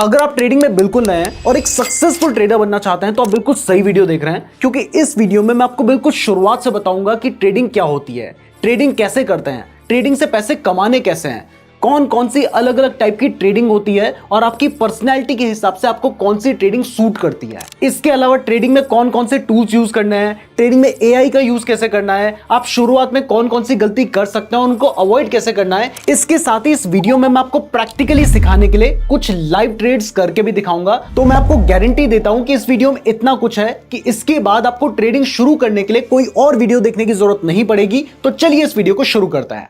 अगर आप ट्रेडिंग में बिल्कुल नए हैं और एक सक्सेसफुल ट्रेडर बनना चाहते हैं तो आप बिल्कुल सही वीडियो देख रहे हैं, क्योंकि इस वीडियो में मैं आपको बिल्कुल शुरुआत से बताऊंगा कि ट्रेडिंग क्या होती है, ट्रेडिंग कैसे करते हैं, ट्रेडिंग से पैसे कमाने कैसे हैं, कौन कौन सी अलग अलग टाइप की ट्रेडिंग होती है और आपकी पर्सनैलिटी के हिसाब से आपको कौन सी ट्रेडिंग सूट करती है। इसके अलावा ट्रेडिंग में कौन कौन से टूल्स यूज करने हैं, ट्रेडिंग में एआई का यूज कैसे करना है, आप शुरुआत में कौन कौन सी गलती कर सकते हैं, उनको अवॉइड कैसे करना है। इसके साथ ही इस वीडियो में मैं आपको प्रैक्टिकली सिखाने के लिए कुछ लाइव ट्रेड्स करके भी दिखाऊंगा। तो मैं आपको गारंटी देता हूं कि इस वीडियो में इतना कुछ है कि इसके बाद आपको ट्रेडिंग शुरू करने के लिए कोई और वीडियो देखने की जरूरत नहीं पड़ेगी। तो चलिए इस वीडियो को शुरू करते हैं।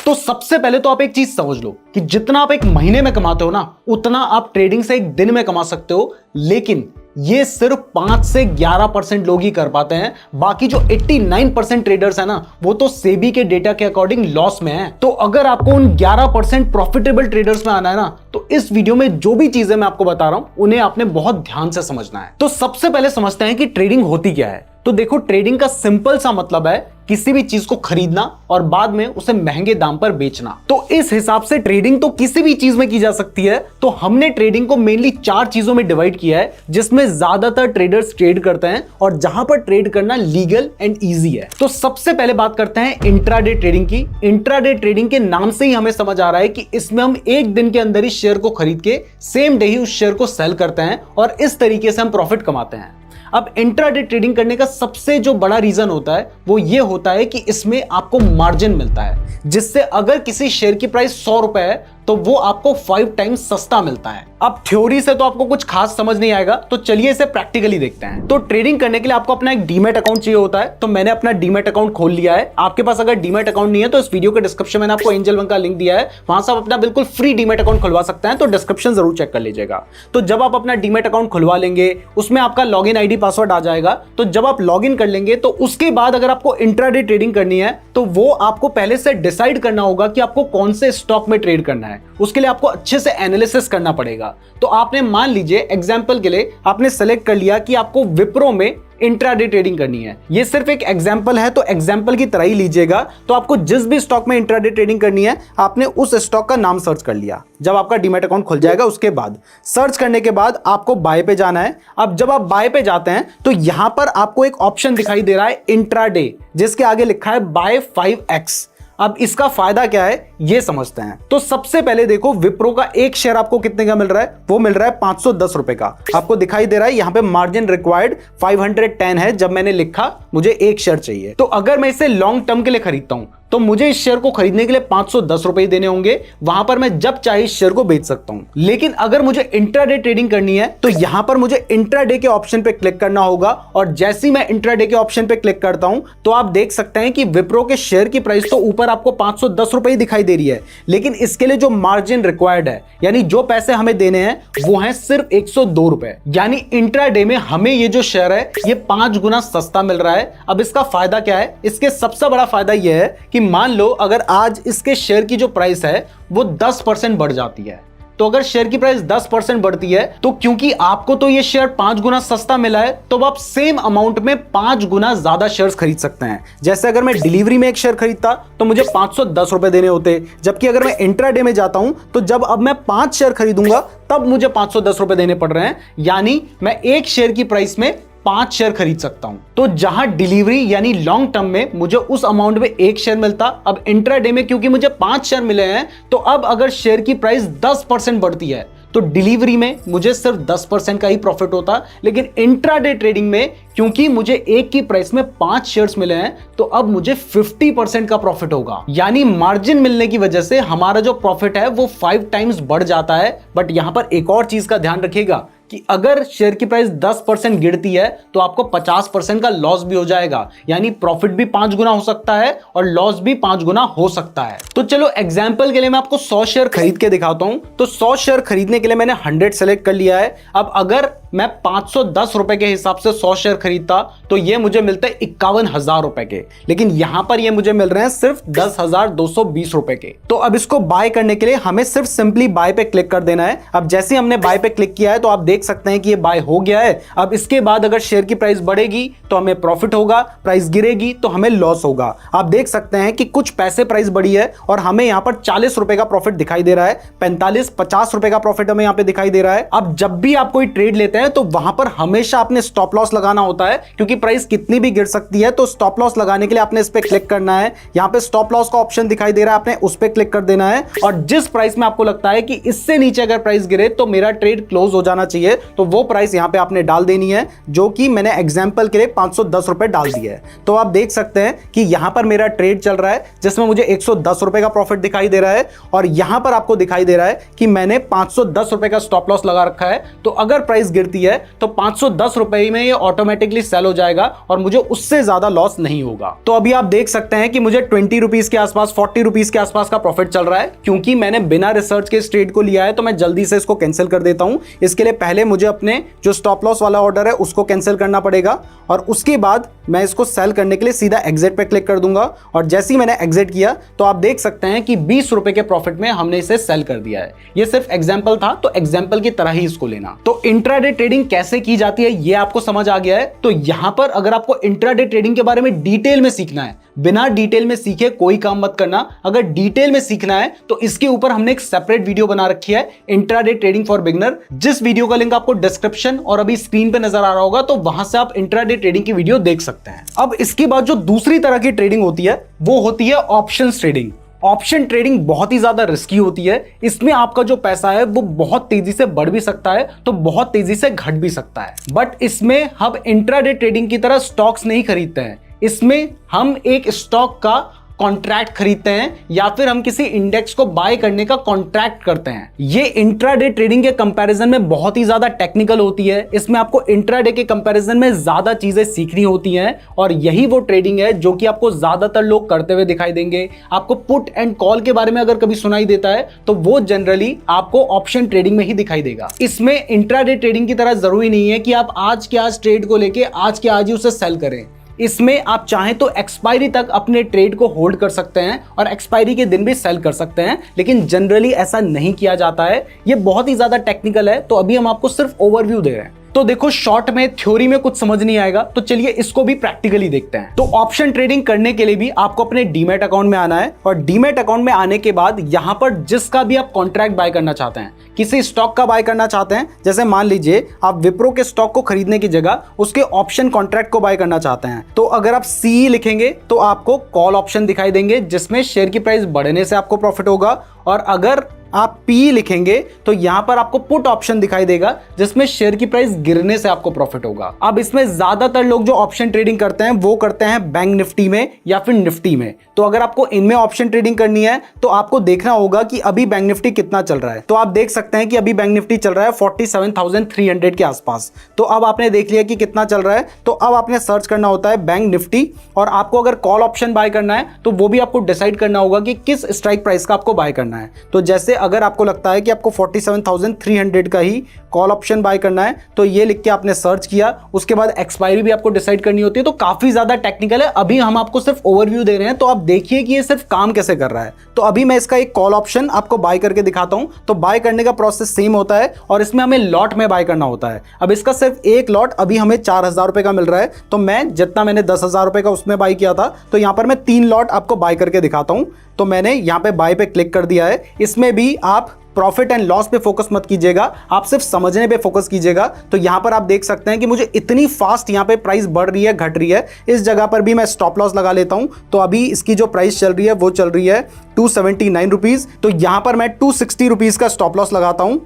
तो सबसे पहले तो आप एक चीज समझ लो कि जितना आप एक महीने में कमाते हो ना, उतना आप ट्रेडिंग से एक दिन में कमा सकते हो, लेकिन ये सिर्फ 5 से 11% लोग ही कर पाते हैं। बाकी जो 89% ट्रेडर्स है ना, वो तो सेबी के डेटा के अकॉर्डिंग लॉस में है। तो अगर आपको उन 11% प्रॉफिटेबल ट्रेडर्स में आना है ना, तो इस वीडियो में जो भी चीजें मैं आपको बता रहा हूं उन्हें आपने बहुत ध्यान से समझना है। तो सबसे पहले समझते हैं कि ट्रेडिंग होती क्या है। तो देखो, ट्रेडिंग का सिंपल सा मतलब है किसी भी चीज को खरीदना और बाद में उसे महंगे दाम पर बेचना। तो इस हिसाब से ट्रेडिंग तो किसी भी चीज में की जा सकती है। तो हमने ट्रेडिंग को मेनली 4 चीजों में डिवाइड किया है, जिसमें ज्यादातर ट्रेडर्स ट्रेड करते हैं और जहां पर ट्रेड करना लीगल एंड इजी है। तो सबसे पहले बात करते हैं इंट्राडे ट्रेडिंग की। इंट्राडे ट्रेडिंग के नाम से ही हमें समझ आ रहा है कि इसमें हम एक दिन के अंदर ही शेयर को खरीद के सेम डे ही उस शेयर को सेल करते हैं और इस तरीके से हम प्रॉफिट कमाते हैं। अब इंट्राडे ट्रेडिंग करने का सबसे जो बड़ा रीजन होता है वो ये होता है कि इसमें आपको मार्जिन मिलता है, जिससे अगर किसी शेयर की प्राइस 100 रुपए है तो वो आपको 5 टाइम्स सस्ता मिलता है। अब थ्योरी से तो आपको कुछ खास समझ नहीं आएगा, तो चलिए इसे प्रैक्टिकली देखते हैं। तो ट्रेडिंग करने के लिए आपको अपना एक डीमैट अकाउंट चाहिए होता है। तो मैंने अपना डीमैट अकाउंट खोल लिया है। आपके पास अगर डीमैट अकाउंट नहीं है तो इस वीडियो के डिस्क्रिप्शन में आपको एंजल वन का लिंक दिया है, वहां से आप अपना बिल्कुल फ्री डीमैट अकाउंट खुलवा सकते हैं। तो डिस्क्रिप्शन जरूर चेक कर लीजिएगा। तो जब आप अपना डीमैट अकाउंट खुलवा लेंगे, उसमें आपका लॉगिन आईडी पासवर्ड आ जाएगा। तो जब आप लॉगिन कर लेंगे तो उसके बाद अगर आपको इंट्राडे ट्रेडिंग करनी है तो वो आपको पहले से डिसाइड करना होगा कि आपको कौन से स्टॉक में ट्रेड करना है। उसके लिए आपको अच्छे से एनालिसिस करना पड़ेगा। तो आपने मान लीजिए एग्जांपल के लिए आपने सेलेक्ट कर लिया कि आपको विप्रो में इंट्राडे ट्रेडिंग करनी है। ये सिर्फ एक एग्जांपल है, तो एग्जांपल की तरह ही लीजिएगा। तो आपको जिस भी स्टॉक में इंट्राडे ट्रेडिंग करनी है, आपने उस स्टॉक का नाम सर्च कर लिया। जब आपका डीमैट अकाउंट खुल जाएगा, उसके बाद सर्च करने के बाद आपको बाय पे जाना है। अब जब आप बाय पे जाते हैं तो यहां पर आपको एक ऑप्शन दिखाई दे रहा है इंट्राडे, जिसके आगे लिखा है बाय 5x। अब इसका फायदा क्या है ये समझते हैं। तो सबसे पहले देखो, विप्रो का एक शेयर आपको कितने का मिल रहा है, वो मिल रहा है 510 रुपए का। आपको दिखाई दे रहा है यहां पे मार्जिन रिक्वायर्ड 510 है। जब मैंने लिखा मुझे एक शेयर चाहिए, तो अगर मैं इसे लॉन्ग टर्म के लिए खरीदता हूं तो मुझे इस शेयर को खरीदने के लिए 510 रुपए देने होंगे। वहां पर मैं जब चाहे इस शेयर को बेच सकता हूं। लेकिन अगर मुझे इंट्राडे ट्रेडिंग करनी है तो यहां पर मुझे इंट्राडे के ऑप्शन पे क्लिक करना होगा, और जैसे ही मैं इंट्राडे के ऑप्शन पे क्लिक करता हूं तो आप देख सकते हैं कि विप्रो के शेयर की प्राइस तो ऊपर आपको 510 रुपए ही दिखाई दे रही है, लेकिन इसके लिए जो मार्जिन रिक्वायर्ड है, यानी जो पैसे हमें देने हैं, वो है सिर्फ 102 रुपए। यानी इंट्राडे में हमें ये जो शेयर है ये 5 गुना सस्ता मिल रहा है। अब इसका फायदा क्या है? इसके सबसे बड़ा फायदा यह है कि मान लो अगर आज इसके शेयर की जो प्राइस है वो 10% बढ़ जाती है, तो अगर शेयर की प्राइस 10% बढ़ती है तो क्योंकि आपको तो ये शेयर 5 गुना सस्ता मिला है, तो आप सेम अमाउंट में 5 गुना ज्यादा शेयर्स खरीद सकते हैं। जैसे अगर मैं डिलीवरी में एक शेयर खरीदता तो मुझे 510 रुपए देने होते, जबकि अगर मैं इंट्राडे में जाता हूं तो जब अब मैं 5 शेयर खरीदूंगा तब मुझे 510 रुपए देने पड़ रहे हैं। यानी मैं एक शेयर की प्राइस में 5 शेयर खरीद सकता हूं। तो जहां डिलीवरी यानी लॉन्ग टर्म में मुझे उस अमाउंट में एक शेयर मिलता, अब इंट्राडे में क्योंकि मुझे 5 शेयर मिले हैं, तो अब अगर शेयर की प्राइस 10% बढ़ती है तो डिलीवरी में मुझे सिर्फ 10% का ही प्रॉफिट होता। लेकिन इंट्राडे ट्रेडिंग में क्योंकि मुझे एक की प्राइस में 5 शेयर्स मिले हैं, तो अब मुझे 50% का प्रॉफिट होगा। यानी मार्जिन मिलने की वजह से हमारा जो प्रॉफिट है वो 5 टाइम्स बढ़ जाता है। बट यहां पर एक और चीज का ध्यान रखिएगा कि अगर शेयर की प्राइस 10% गिरती है तो आपको 50% का लॉस भी हो जाएगा। यानी प्रॉफिट भी 5 गुना हो सकता है और लॉस भी 5 गुना हो सकता है। तो चलो एग्जांपल के लिए मैं आपको 100 शेयर खरीद के दिखाता हूं। तो 100 शेयर खरीदने के लिए मैंने 100 सेलेक्ट कर लिया है। अब अगर मैं 510 रुपए के हिसाब से 100 शेयर खरीदता तो ये मुझे मिलते 51,000 रुपए के, लेकिन यहां पर ये मुझे मिल रहे हैं सिर्फ 10,220 रुपए के। तो अब इसको बाय करने के लिए हमें सिर्फ सिंपली बाय पे क्लिक कर देना है। अब जैसे हमने बाय पे क्लिक किया है तो आप देख सकते हैं कि ये बाय हो गया है। अब इसके बाद अगर शेयर की प्राइस बढ़ेगी तो हमें प्रॉफिट होगा, प्राइस गिरेगी तो हमें लॉस होगा। आप देख सकते हैं कि कुछ पैसे प्राइस बढ़ी है और हमें यहां पर 40 रुपए का प्रॉफिट दिखाई दे रहा है, 45 50 रुपए का प्रॉफिट हमें यहां पे दिखाई दे रहा है। अब जब भी आप कोई ट्रेड लेते हैं तो वहां पर हमेशा आपने स्टॉप लॉस लगाना होता है, क्योंकि प्राइस कितनी भी गिर सकती है। तो स्टॉप लॉस लगाने के लिए आपने इस पे क्लिक करना है। यहां पे स्टॉप लॉस का ऑप्शन दिखाई दे रहा है, आपने उस पे क्लिक कर देना है और जिस प्राइस में आपको लगता है कि इससे नीचे अगर प्राइस गिरे तो मेरा ट्रेड क्लोज हो जाना चाहिए, तो वो प्राइस यहां पे आपने डाल देनी है, जो कि मैंने एग्जांपल के लिए 510 रुपए डाल दिया है। तो आप देख सकते हैं कि यहां पर मेरा ट्रेड चल रहा है जिसमें मुझे 110 रुपए का प्रॉफिट दिखाई दे रहा है और यहां पर आपको दिखाई दे रहा है कि मैंने 510 रुपए का स्टॉप लॉस लगा रखा है। तो अगर प्राइस गिरती है तो 510 रुपए में ये ऑटोमेटिकली सेल हो जाएगा और मुझे उससे ज्यादा लॉस नहीं होगा। तो अभी आप देख सकते हैं कि मुझे 20 रुपीज के आसपास, 40 रुपीज के आसपास का प्रॉफिट चल रहा है। क्योंकि मैंने बिना रिसर्च के इस ट्रेड को लिया है तो मैं जल्दी से इसको कैंसिल कर देता हूं। इसके लिए पहले मुझे अपने जो स्टॉप लॉस वाला ऑर्डर है उसको कैंसिल करना पड़ेगा और उसके बाद मैं इसको सेल करने के लिए सीधा एग्जिट पे क्लिक कर दूंगा और जैसे ही मैंने एग्जिट किया तो आप देख सकते हैं कि 20 रुपए के प्रॉफिट में हमने इसे सेल कर दिया है। ये सिर्फ एग्जांपल था, तो एग्जांपल की तरह ही इसको लेना। तो इंट्राडे ट्रेडिंग कैसे की जाती है ये आपको समझ आ गया है। तो यहां पर अगर आपको इंट्राडे ट्रेडिंग के बारे में डिटेल में सीखना है, बिना डिटेल में सीखे कोई काम मत करना। अगर डिटेल में सीखना है तो इसके ऊपर हमने एक सेपरेट वीडियो बना रखी है, इंट्राडे ट्रेडिंग फॉर बिगिनर, जिस वीडियो का लिंक आपको डिस्क्रिप्शन और अभी स्क्रीन पे नजर आ रहा होगा, तो वहां से आप इंट्राडे ट्रेडिंग की वीडियो देख सकते हैं। अब इसके बाद जो दूसरी तरह की ट्रेडिंग होती है वो होती है ऑप्शंस ट्रेडिंग। ऑप्शन ट्रेडिंग बहुत ही ज्यादा रिस्की होती है। इसमें आपका जो पैसा है वो बहुत तेजी से बढ़ भी सकता है तो बहुत तेजी से घट भी सकता है। बट इसमें हम इंट्राडे ट्रेडिंग की तरह स्टॉक्स नहीं खरीदते हैं, इसमें हम एक स्टॉक का कॉन्ट्रैक्ट खरीदते हैं या फिर हम किसी इंडेक्स को बाय करने का कॉन्ट्रैक्ट करते हैं। ये इंट्राडे ट्रेडिंग के कंपैरिजन में बहुत ही ज्यादा टेक्निकल होती है। इसमें आपको इंट्राडे के कंपैरिजन में ज्यादा चीजें सीखनी होती हैं और यही वो ट्रेडिंग है जो कि आपको ज्यादातर लोग करते हुए दिखाई देंगे। आपको पुट एंड कॉल के बारे में अगर कभी सुनाई देता है तो वो जनरली आपको ऑप्शन ट्रेडिंग में ही दिखाई देगा। इसमें इंट्राडे ट्रेडिंग की तरह जरूरी नहीं है कि आप आज के आज ट्रेड को लेके आज के आज ही उसे सेल करें। इसमें आप चाहें तो एक्सपायरी तक अपने ट्रेड को होल्ड कर सकते हैं और एक्सपायरी के दिन भी सेल कर सकते हैं, लेकिन जनरली ऐसा नहीं किया जाता है। ये बहुत ही ज्यादा टेक्निकल है, तो अभी हम आपको सिर्फ ओवरव्यू दे रहे हैं। तो देखो, शॉर्ट में थ्योरी में कुछ समझ नहीं आएगा तो चलिए इसको भी प्रैक्टिकली देखते हैं। तो ऑप्शन ट्रेडिंग करने के लिए भी आपको अपने डीमैट अकाउंट में आना है और डीमैट अकाउंट में आने के बाद यहां पर जिसका भी आप कॉन्ट्रैक्ट बाय करना चाहते हैं, किसी स्टॉक का बाय करना चाहते हैं, जैसे मान लीजिए आप विप्रो के स्टॉक को खरीदने की जगह उसके ऑप्शन कॉन्ट्रैक्ट को बाय करना चाहते हैं, तो अगर आप सी लिखेंगे तो आपको कॉल ऑप्शन दिखाई देंगे जिसमें शेयर की प्राइस बढ़ने से आपको प्रॉफिट होगा, और अगर आप पी लिखेंगे तो यहां पर आपको पुट ऑप्शन दिखाई देगा जिसमें शेयर की प्राइस गिरने से आपको प्रॉफिट होगा। अब इसमें ज्यादातर लोग जो ऑप्शन ट्रेडिंग करते हैं वो करते हैं बैंक निफ्टी में या फिर निफ्टी में। तो अगर आपको इनमें ऑप्शन ट्रेडिंग करनी है तो आपको देखना होगा कि अभी बैंक निफ्टी कितना चल रहा है। तो आप देख सकते हैं कि अभी बैंक निफ्टी चल रहा है 47,300 के आसपास। तो अब आपने देख लिया कि कितना चल रहा है, तो अब आपने सर्च करना होता है बैंक निफ्टी, और आपको अगर कॉल ऑप्शन बाय करना है तो वो भी आपको डिसाइड करना होगा कि किस स्ट्राइक प्राइस का आपको बाय करना है। तो जैसे अगर आपको लगता है कि आपको 47,300 का ही कॉल ऑप्शन बाय करना है तो ये लिख के आपने सर्च किया, उसके बाद एक्सपायरी भी आपको डिसाइड करनी होती है। तो काफी ज्यादा टेक्निकल है, अभी हम आपको सिर्फ ओवरव्यू दे रहे हैं, तो आप देखिए कि ये सिर्फ काम कैसे कर रहा है। तो अभी मैं इसका एक कॉल ऑप्शन आपको बाय करके दिखाता हूं। तो बाय करने का प्रोसेस सेम होता है और इसमें हमें लॉट में बाय करना होता है। अब इसका सिर्फ एक लॉट अभी हमें 4,000 रुपए का मिल रहा है, तो मैं जितना मैंने 10,000 रुपए का उसमें बाय किया था, तो यहां पर मैं 3 लॉट आपको बाय करके दिखाता हूं। तो मैंने यहां पे बाय पे क्लिक कर दिया है। इसमें भी आप प्रॉफिट एंड लॉस पे फोकस मत कीजिएगा, आप सिर्फ समझने पे फोकस कीजिएगा। तो यहां पर आप देख सकते हैं कि मुझे इतनी फास्ट यहां पे प्राइस बढ़ रही है, घट रही है। इस जगह पर भी मैं स्टॉप लॉस लगा लेता हूं। तो अभी इसकी जो प्राइस चल रही है वो चल रही है 279 रुपीज। तो यहां पर मैं 260 रुपीज का स्टॉप लॉस लगाता हूं।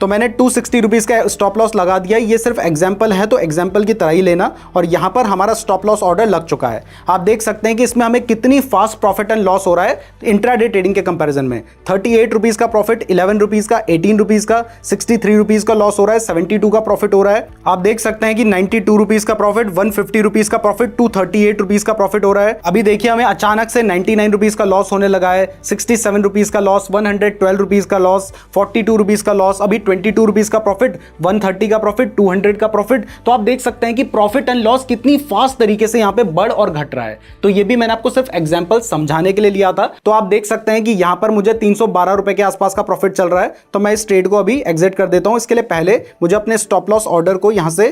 तो मैंने 260 रुपीज का स्टॉप लॉस लगा दिया। ये सिर्फ एग्जाम्पल है, तो एग्जाम्पल की तरह ही लेना। और यहां पर हमारा स्टॉप लॉस ऑर्डर लग चुका है। आप देख सकते हैं कि इसमें हमें कितनी फास्ट प्रॉफिट एंड लॉस हो रहा है इंट्राडे ट्रेडिंग के कंपैरिजन में। 38 रुपीज का प्रॉफिट, 11 रुपीज का, 18 रुपीज का, 63 रुपीज का लॉस हो रहा है, 72 का प्रॉफिट हो रहा है। आप देख सकते हैं कि 92 रुपीज का प्रॉफिट, 150 रुपीज का प्रॉफिट, 238 रुपीज का प्रॉफिट हो रहा है। अभी देखिए हमें अचानक से 99 रुपीज का लॉस होने लगा है, 67 रुपीज का लॉस, 112 रुपीज का लॉस, 42 रुपीज का लॉस, अभी 22 रुपीज का प्रॉफिट, 130 का प्रॉफिट, 200 का प्रॉफिट। तो आप देख सकते हैं कि प्रॉफिट एंड लॉस कितनी फास्ट तरीके से यहाँ पे बढ़ और घट रहा है। तो ये भी मैंने आपको सिर्फ एग्जांपल समझाने के लिए लिया था। तो आप देख सकते हैं कि यहाँ पर मुझे 312 रुपए के आसपास का प्रॉफिट चल रहा है। तो मैं इस ट्रेड को अभी एग्जिट कर देता हूं। इसके लिए पहले मुझे अपने स्टॉप लॉस ऑर्डर को यहां से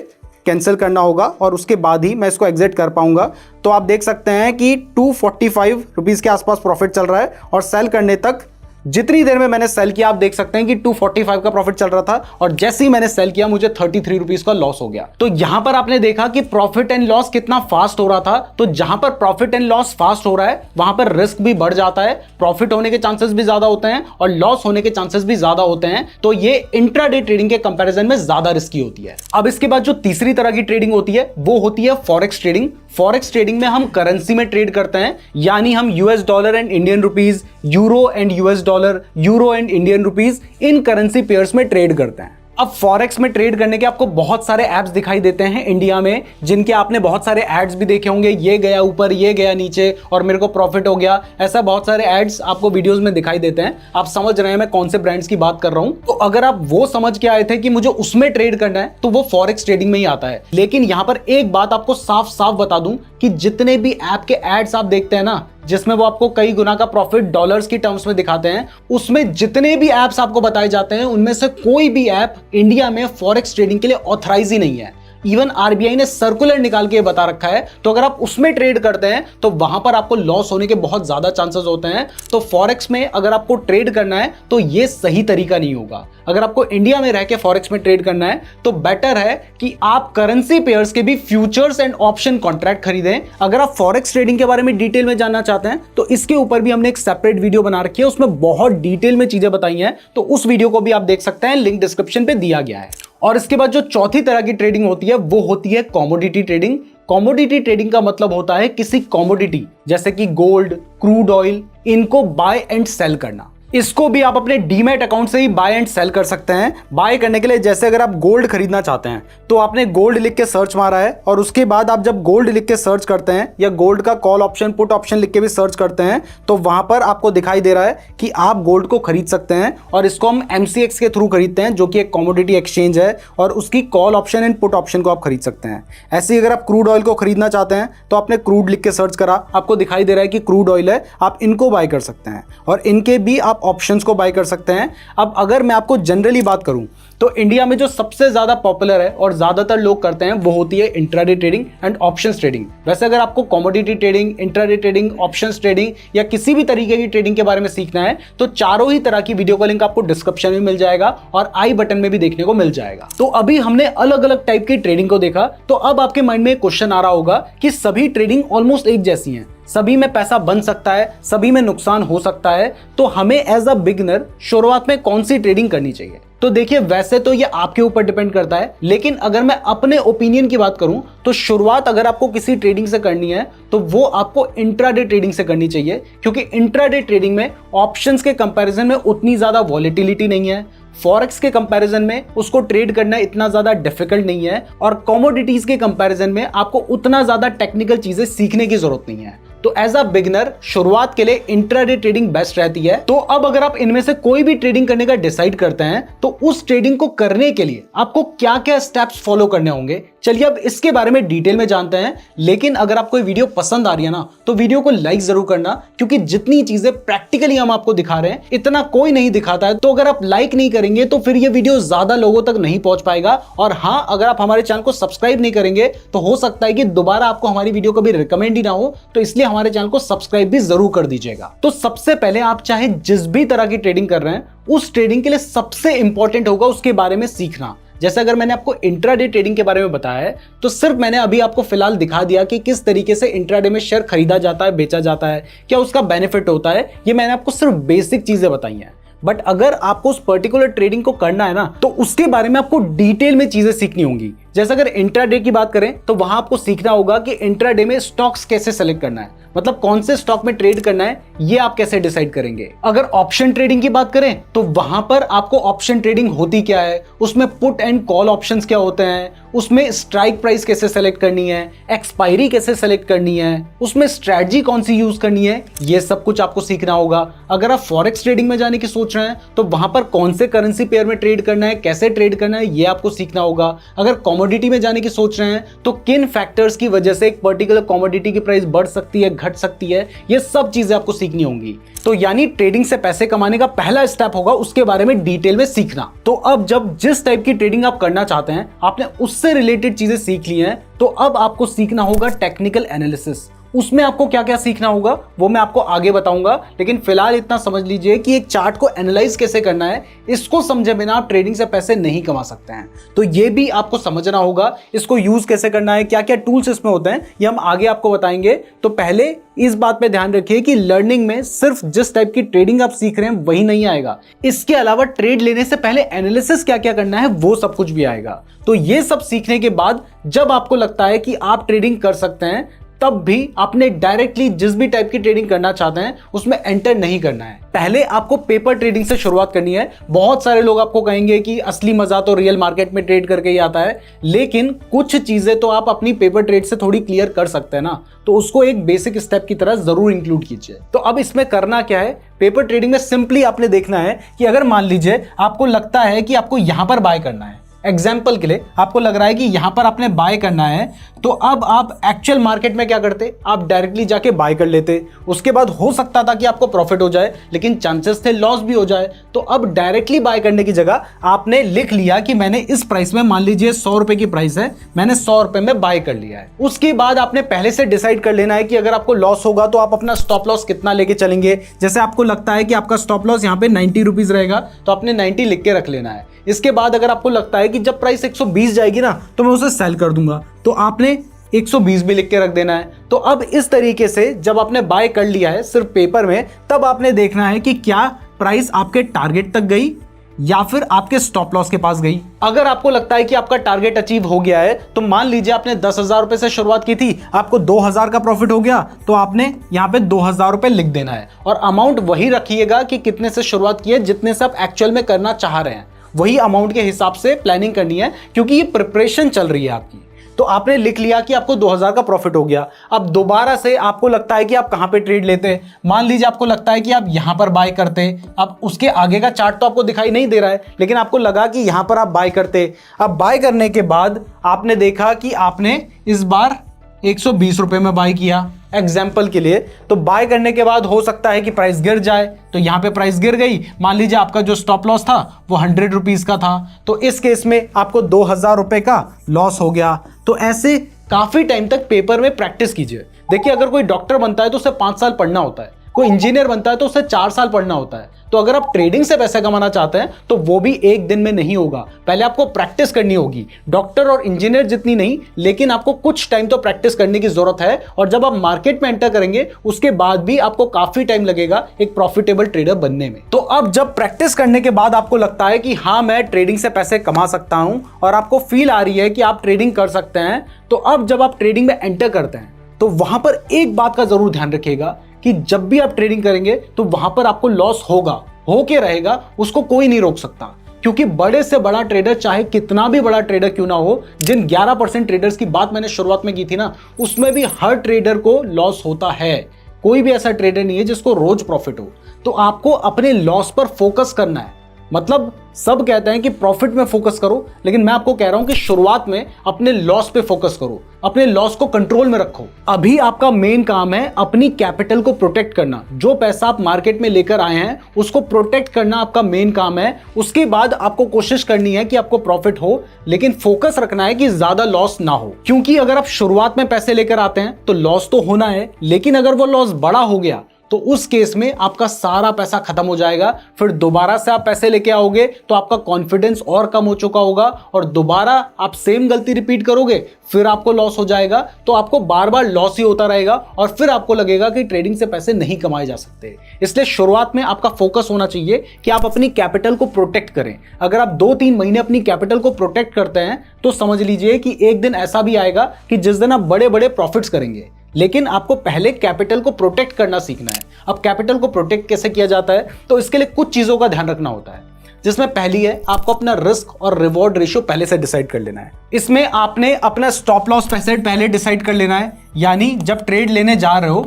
कैंसिल करना होगा और उसके बाद ही मैं इसको एग्जिट कर पाऊंगा। तो आप देख सकते हैं कि 245 रुपीज के आसपास प्रॉफिट चल रहा है और सेल करने तक जितनी देर में मैंने सेल किया आप देख सकते हैं कि 245 का प्रॉफिट चल रहा था और जैसे ही मैंने सेल किया मुझे 33 रुपीज का लॉस हो गया। तो यहां पर आपने देखा कि प्रॉफिट एंड लॉस कितना फास्ट हो रहा था। तो जहां पर प्रॉफिट एंड लॉस फास्ट हो रहा है वहां पर रिस्क भी बढ़ जाता है, प्रॉफिट होने के चांसेस भी ज्यादा होते हैं और लॉस होने के चांसेस भी ज्यादा होते हैं। तो ये इंट्राडे ट्रेडिंग के कंपैरिजन में ज्यादा रिस्की होती है। अब इसके बाद जो तीसरी तरह की ट्रेडिंग होती है वो होती है फॉरेक्स ट्रेडिंग। फॉरेक्स ट्रेडिंग में हम करेंसी में ट्रेड करते हैं, यानी हम US dollar and Indian rupees, euro and US dollar, euro and Indian rupees, in currency pairs में ट्रेड करते हैं। अब फॉरेक्स में ट्रेड करने के आपको बहुत सारे ऐप्स दिखाई देते हैं इंडिया में, जिनके आपने बहुत सारे एड्स भी देखे होंगे, ये गया ऊपर, ये गया नीचे और मेरे को प्रॉफिट हो गया। ऐसा बहुत सारे एड्स आपको वीडियोस में दिखाई देते हैं। आप समझ रहे हैं मैं कौन से ब्रांड्स की बात कर रहा हूं। तो अगर आप वो समझ के आए थे कि मुझे उसमें ट्रेड करना है तो वो फॉरेक्स ट्रेडिंग में ही आता है। लेकिन यहां पर एक बात आपको साफ साफ बता दूं कि जितने भी ऐप के एड्स आप देखते हैं ना, जिसमें वो आपको कई गुना का प्रॉफिट डॉलर्स की टर्म्स में दिखाते हैं, उसमें जितने भी ऐप्स आपको बताए जाते हैं उनमें से कोई भी ऐप इंडिया में फॉरेक्स ट्रेडिंग के लिए ऑथराइज ही नहीं है। इवन आरबीआई ने सर्कुलर निकाल के बता रखा है। तो अगर आप उसमें ट्रेड करते हैं तो वहां पर आपको लॉस होने के बहुत ज्यादा चांसेस होते हैं। तो फॉरेक्स में अगर आपको ट्रेड करना है तो ये सही तरीका नहीं होगा। अगर आपको इंडिया में रह के फॉरेक्स में ट्रेड करना है तो बेटर है कि आप करेंसी पेयर्स के भी फ्यूचर्स एंड ऑप्शन कॉन्ट्रैक्ट खरीदें। अगर आप फॉरेक्स ट्रेडिंग के बारे में डिटेल में जानना चाहते हैं तो इसके ऊपर भी हमने एक सेपरेट वीडियो बना रखी है, उसमें बहुत डिटेल में चीजें बताई हैं। तो उस वीडियो को भी आप देख सकते हैं, लिंक डिस्क्रिप्शन पे दिया गया है। और इसके बाद जो चौथी तरह की ट्रेडिंग होती है वो होती है कमोडिटी ट्रेडिंग। कमोडिटी ट्रेडिंग का मतलब होता है किसी कमोडिटी जैसे कि गोल्ड, क्रूड ऑयल, इनको बाय एंड सेल करना। इसको भी आप अपने डीमैट अकाउंट से ही बाय एंड सेल कर सकते हैं। बाय करने के लिए जैसे अगर आप गोल्ड खरीदना चाहते हैं तो आपने गोल्ड लिख के सर्च मारा है और उसके बाद आप जब गोल्ड लिख के सर्च करते हैं या गोल्ड का कॉल ऑप्शन, पुट ऑप्शन लिख के भी सर्च करते हैं तो वहां पर आपको दिखाई दे रहा है कि आप गोल्ड को खरीद सकते हैं। और इसको हम MCX के थ्रू खरीदते हैं जो कि एक कमोडिटी एक्सचेंज है, और उसकी call option and put option को आप खरीद सकते हैं। ऐसे ही अगर आप क्रूड ऑयल को खरीदना चाहते हैं तो आपने क्रूड लिख के सर्च करा, आपको दिखाई दे रहा है कि क्रूड ऑयल है, आप इनको बाय कर सकते हैं और इनके भी आप ऑप्शंस को बाय कर सकते हैं। अब अगर मैं आपको जनरली बात करूं तो इंडिया में जो सबसे ज्यादा पॉपुलर है और ज्यादातर लोग करते हैं वो होती है intraday trading and options trading. वैसे अगर आपको commodity trading, intraday trading, options trading या किसी भी तरीके की ट्रेडिंग के बारे में सीखना है तो चारों ही तरह की वीडियो का लिंक आपको डिस्क्रिप्शन में मिल जाएगा और आई बटन में भी देखने को मिल जाएगा। तो अभी हमने अलग अलग टाइप की ट्रेडिंग को देखा। तो अब आपके माइंड में एक क्वेश्चन आ रहा होगा कि सभी ट्रेडिंग ऑलमोस्ट एक जैसी हैं, सभी में पैसा बन सकता है, सभी में नुकसान हो सकता है, तो हमें एज अ बिगिनर शुरुआत में कौन सी ट्रेडिंग करनी चाहिए? तो देखिए, वैसे तो ये आपके ऊपर डिपेंड करता है, लेकिन अगर मैं अपने ओपिनियन की बात करूं तो शुरुआत अगर आपको किसी ट्रेडिंग से करनी है तो वो आपको इंट्राडे ट्रेडिंग से करनी चाहिए, क्योंकि इंट्राडे ट्रेडिंग में ऑप्शंस के कंपैरिजन में उतनी ज्यादा वॉलेटिलिटी नहीं है, फॉरेक्स के कंपैरिजन में उसको ट्रेड करना इतना ज्यादा डिफिकल्ट नहीं है, और कमोडिटीज के कंपैरिजन में आपको उतना ज्यादा टेक्निकल चीजें सीखने की जरूरत नहीं है। तो एज अ बिगिनर शुरुआत के लिए इंट्राडे ट्रेडिंग बेस्ट रहती है। तो अब अगर आप इनमें से कोई भी ट्रेडिंग करने का डिसाइड करते हैं तो उस ट्रेडिंग को करने के लिए आपको क्या क्या स्टेप्स फॉलो करने होंगे, चलिए अब इसके बारे में डिटेल में जानते हैं। लेकिन अगर आपको वीडियो पसंद आ रही है ना तो वीडियो को लाइक जरूर करना, क्योंकि जितनी चीजें प्रैक्टिकली हम आपको दिखा रहे हैं इतना कोई नहीं दिखाता है। तो अगर आप लाइक नहीं करेंगे तो फिर ये वीडियो ज्यादा लोगों तक नहीं पहुंच पाएगा। और हाँ, अगर आप हमारे चैनल को सब्सक्राइब नहीं करेंगे तो हो सकता है कि दोबारा आपको हमारी वीडियो कभी रिकमेंड ही ना हो, तो इसलिए हमारे चैनल को सब्सक्राइब भी जरूर कर दीजिएगा। तो सबसे पहले आप चाहे जिस भी तरह की ट्रेडिंग कर रहे हैं उस ट्रेडिंग के लिए सबसे इंपॉर्टेंट होगा उसके बारे में सीखना। जैसे अगर मैंने आपको इंट्राडे ट्रेडिंग के बारे में बताया है तो सिर्फ मैंने अभी आपको फिलहाल दिखा दिया कि किस तरीके से इंट्राडे में शेयर खरीदा जाता है, बेचा जाता है, क्या उसका बेनिफिट होता है। ये मैंने आपको सिर्फ बेसिक चीजें बताई हैं। बट अगर आपको उस पर्टिकुलर ट्रेडिंग को करना है ना तो उसके बारे में आपको डिटेल में चीजें सीखनी होंगी। जैसे अगर इंट्राडे की बात करें तो वहां आपको सीखना होगा कि इंट्राडे में स्टॉक्स कैसे सेलेक्ट करना है, मतलब कौन से स्टॉक में ट्रेड करना है ये आप कैसे डिसाइड करेंगे। अगर ऑप्शन ट्रेडिंग की बात करें तो वहां पर आपको ऑप्शन ट्रेडिंग होती क्या है, उसमें पुट एंड कॉल ऑप्शंस क्या होते हैं, उसमें स्ट्राइक प्राइस कैसे सेलेक्ट करनी है, एक्सपायरी कैसे सेलेक्ट करनी है, उसमें स्ट्रैटेजी कौन सी यूज करनी है, ये सब कुछ आपको सीखना होगा। अगर आप फॉरेक्स ट्रेडिंग में जाने की सोच रहे हैं तो वहां पर कौन से करेंसी पेयर में ट्रेड करना है, कैसे ट्रेड करना है, ये आपको सीखना होगा। अगर कमोडिटी में जाने की सोच रहे हैं तो किन फैक्टर्स की वजह से एक पर्टिकुलर कमोडिटी की प्राइस बढ़ सकती है, घट सकती है, ये सब चीजें आपको सीखनी होंगी। तो यानी ट्रेडिंग से पैसे कमाने का पहला स्टेप होगा उसके बारे में डिटेल में सीखना। तो अब जब जिस टाइप की ट्रेडिंग आप करना चाहते हैं आपने उससे रिलेटेड चीजें सीख ली हैं, तो अब आपको सीखना होगा टेक्निकल एनालिसिस। उसमें आपको क्या क्या सीखना होगा वो मैं आपको आगे बताऊंगा, लेकिन फिलहाल इतना समझ लीजिए कि एक चार्ट को एनालाइज कैसे करना है, इसको समझे बिना आप ट्रेडिंग से पैसे नहीं कमा सकते हैं। तो ये भी आपको समझना होगा, इसको यूज कैसे करना है, क्या क्या टूल्स इसमें होते हैं, ये हम आगे आपको बताएंगे। तो पहले इस बात पे ध्यान रखिए कि लर्निंग में सिर्फ जिस टाइप की ट्रेडिंग आप सीख रहे हैं वही नहीं आएगा, इसके अलावा ट्रेड लेने से पहले एनालिसिस क्या क्या करना है वो सब कुछ भी आएगा। तो ये सब सीखने के बाद जब आपको लगता है कि आप ट्रेडिंग कर सकते हैं, तब भी आपने डायरेक्टली जिस भी टाइप की ट्रेडिंग करना चाहते हैं उसमें एंटर नहीं करना है। पहले आपको पेपर ट्रेडिंग से शुरुआत करनी है। बहुत सारे लोग आपको कहेंगे कि असली मजा तो रियल मार्केट में ट्रेड करके ही आता है, लेकिन कुछ चीजें तो आप अपनी पेपर ट्रेड से थोड़ी क्लियर कर सकते हैं ना, तो उसको एक बेसिक स्टेप की तरह जरूर इंक्लूड कीजिए। तो अब इसमें करना क्या है, पेपर ट्रेडिंग में सिंपली आपने देखना है कि अगर मान लीजिए आपको लगता है कि आपको यहां पर बाय करना है, एग्जाम्पल के लिए आपको लग रहा है कि यहां पर आपने बाय करना है, तो अब आप एक्चुअल मार्केट में क्या करते, आप डायरेक्टली जाके बाय कर लेते। उसके बाद हो सकता था कि आपको प्रॉफिट हो जाए, लेकिन चांसेस थे लॉस भी हो जाए। तो अब डायरेक्टली बाय करने की जगह आपने लिख लिया कि मैंने इस प्राइस में, मान लीजिए 100 रुपए की प्राइस है, मैंने 100 रुपए में बाय कर लिया है। उसके बाद आपने पहले से डिसाइड कर लेना है कि अगर आपको लॉस होगा तो आप अपना स्टॉप लॉस कितना लेके चलेंगे। जैसे आपको लगता है कि आपका स्टॉप लॉस यहाँ पे 90 रुपीज रहेगा, तो आपने 90 लिख के रख लेना है। इसके बाद अगर आपको लगता है कि जब प्राइस 120 जाएगी ना तो मैं उसे सेल कर दूंगा, तो आपने 120 भी लिख के रख देना है। तो अब इस तरीके से जब आपने बाय कर लिया है सिर्फ पेपर में, तब आपने देखना है कि क्या प्राइस आपके टारगेट तक गई या फिर आपके स्टॉप लॉस के पास गई। अगर आपको लगता है कि आपका टारगेट अचीव हो गया है, तो मान लीजिए आपने 10,000 रुपए से शुरुआत की थी, आपको 2,000 का प्रॉफिट हो गया, तो आपने यहाँ पे 2,000 रुपए लिख देना है और अमाउंट वही रखिएगा कि कितने से शुरुआत की है, जितने से आप एक्चुअल में करना चाह रहे हैं वही अमाउंट के हिसाब से प्लानिंग करनी है, क्योंकि ये प्रिपरेशन चल रही है आपकी। तो आपने लिख लिया कि आपको 2,000 का प्रॉफिट हो गया। अब दोबारा से आपको लगता है कि आप कहां पे ट्रेड लेते, मान लीजिए आपको लगता है कि आप यहां पर बाय करते। अब उसके आगे का चार्ट तो आपको दिखाई नहीं दे रहा है, लेकिन आपको लगा कि यहां पर आप बाय करते। अब बाय करने के बाद आपने देखा कि आपने इस बार 120 रुपए में बाय किया एग्जाम्पल के लिए। तो बाय करने के बाद हो सकता है कि प्राइस गिर जाए, तो यहां पे प्राइस गिर गई, मान लीजिए आपका जो स्टॉप लॉस था वो 100 रुपीज का था, तो इस केस में आपको 2,000 रुपए का लॉस हो गया। तो ऐसे काफी टाइम तक पेपर में प्रैक्टिस कीजिए। देखिए, अगर कोई डॉक्टर बनता है तो उसे 5 साल पढ़ना होता है, कोई इंजीनियर बनता है तो उसे 4 साल पढ़ना होता है। तो अगर आप ट्रेडिंग से पैसा कमाना चाहते हैं तो वो भी एक दिन में नहीं होगा, पहले आपको प्रैक्टिस करनी होगी। डॉक्टर और इंजीनियर जितनी नहीं, लेकिन आपको कुछ टाइम तो प्रैक्टिस करने की जरूरत है। और जब आप मार्केट में एंटर करेंगे उसके बाद भी आपको काफी टाइम लगेगा एक प्रॉफिटेबल ट्रेडर बनने में। तो अब जब प्रैक्टिस करने के बाद आपको लगता है कि हाँ, मैं ट्रेडिंग से पैसे कमा सकता हूं और आपको फील आ रही है कि आप ट्रेडिंग कर सकते हैं, तो अब जब आप ट्रेडिंग में एंटर करते हैं तो वहां पर एक बात का जरूर ध्यान रखिएगा कि जब भी आप ट्रेडिंग करेंगे तो वहां पर आपको लॉस होगा, होके रहेगा, उसको कोई नहीं रोक सकता। क्योंकि बड़े से बड़ा ट्रेडर, चाहे कितना भी बड़ा ट्रेडर क्यों ना हो, जिन 11% ट्रेडर्स की बात मैंने शुरुआत में की थी ना, उसमें भी हर ट्रेडर को लॉस होता है। कोई भी ऐसा ट्रेडर नहीं है जिसको रोज प्रॉफिट हो। तो आपको अपने लॉस पर फोकस करना है। मतलब सब कहते हैं कि प्रॉफिट में फोकस करो, लेकिन मैं आपको कह रहा हूं कि शुरुआत में अपने लॉस पे फोकस करो, अपने लॉस को कंट्रोल में रखो। अभी आपका मेन काम है अपनी कैपिटल को प्रोटेक्ट करना। जो पैसा आप मार्केट में लेकर आए हैं उसको प्रोटेक्ट करना आपका मेन काम है। उसके बाद आपको कोशिश करनी है कि आपको प्रॉफिट हो, लेकिन फोकस रखना है कि ज्यादा लॉस ना हो। क्योंकि अगर आप शुरुआत में पैसे लेकर आते हैं तो लॉस तो होना है, लेकिन अगर वो लॉस बड़ा हो गया तो उस केस में आपका सारा पैसा खत्म हो जाएगा। फिर दोबारा से आप पैसे लेके आओगे तो आपका कॉन्फिडेंस और कम हो चुका होगा और दोबारा आप सेम गलती रिपीट करोगे, फिर आपको लॉस हो जाएगा। तो आपको बार बार लॉस ही होता रहेगा और फिर आपको लगेगा कि ट्रेडिंग से पैसे नहीं कमाए जा सकते। इसलिए शुरुआत में आपका फोकस होना चाहिए कि आप अपनी कैपिटल को प्रोटेक्ट करें। अगर आप 2-3 महीने अपनी कैपिटल को प्रोटेक्ट करते हैं तो समझ लीजिए कि एक दिन ऐसा भी आएगा कि जिस दिन आप बड़े बड़े प्रॉफिट्स करेंगे। लेकिन आपको पहले कैपिटल को प्रोटेक्ट करना सीखना है। अब कैपिटल को प्रोटेक्ट कैसे किया जाता है, तो इसके लिए कुछ चीजों का ध्यान रखना होता है। जिसमें पहली है आपको अपना रिस्क और रिवॉर्ड रेशियो पहले से डिसाइड कर लेना है। इसमें आपने अपना स्टॉप लॉस पहले डिसाइड कर लेना है, यानी जब ट्रेड लेने जा रहे हो,